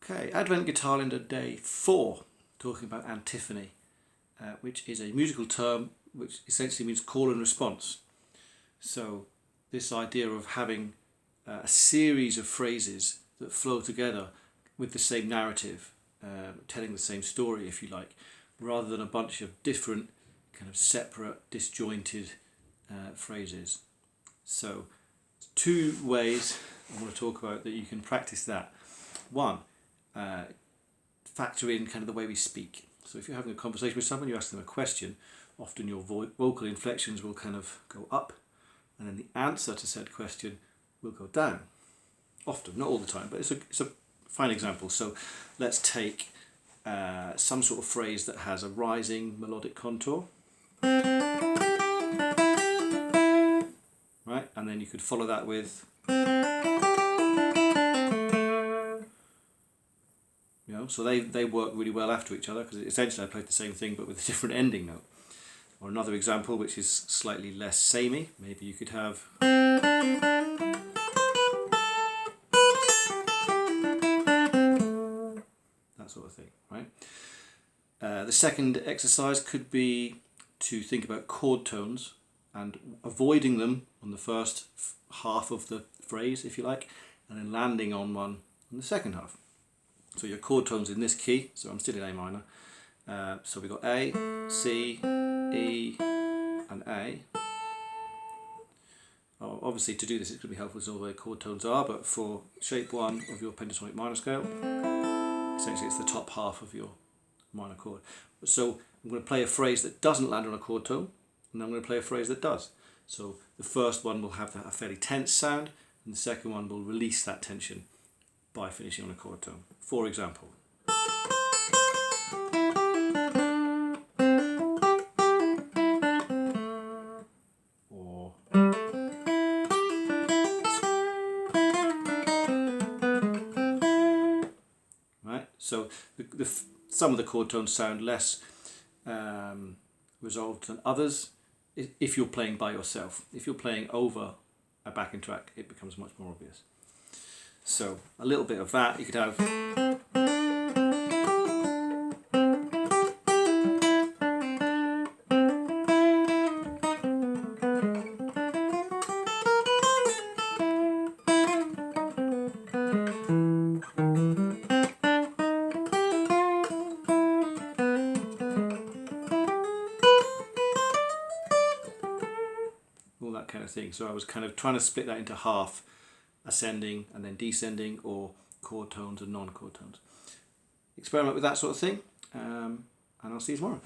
Okay, Advent GUITARLENDAR Day 4, talking about antiphony, which is a musical term which essentially means call and response. So this idea of having a series of phrases that flow together with the same narrative, telling the same story, if you like, rather than a bunch of different kind of separate, disjointed phrases. So two ways I want to talk about that you can practice that. One, factor in kind of the way we speak. So if you're having a conversation with someone, you ask them a question, often your vocal inflections will kind of go up, and then the answer to said question will go down. Often, not all the time, but it's a fine example. So let's take some sort of phrase that has a rising melodic contour. Right, and then you could follow that with, so they work really well after each other because essentially I played the same thing but with a different ending note. Or another example which is slightly less samey, maybe you could have that sort of thing, right? The second exercise could be to think about chord tones and avoiding them on the first half of the phrase, if you like, and then landing on one in the second half. So your chord tones in this key, so I'm still in A minor, so we've got A, C, E and A. Obviously to do this it's going to be helpful to know where chord tones are, but for shape 1 of your pentatonic minor scale, essentially it's the top half of your minor chord. So I'm going to play a phrase that doesn't land on a chord tone, and I'm going to play a phrase that does. So the first one will have a fairly tense sound, and the second one will release that tension by finishing on a chord tone. For example, or right. So some of the chord tones sound less resolved than others if you're playing by yourself. If you're playing over a backing track, it becomes much more obvious. So a little bit of that. You could have all that kind of thing. So I was kind of trying to split that into half, ascending and then descending, or chord tones and non-chord tones. Experiment with that sort of thing, and I'll see you tomorrow.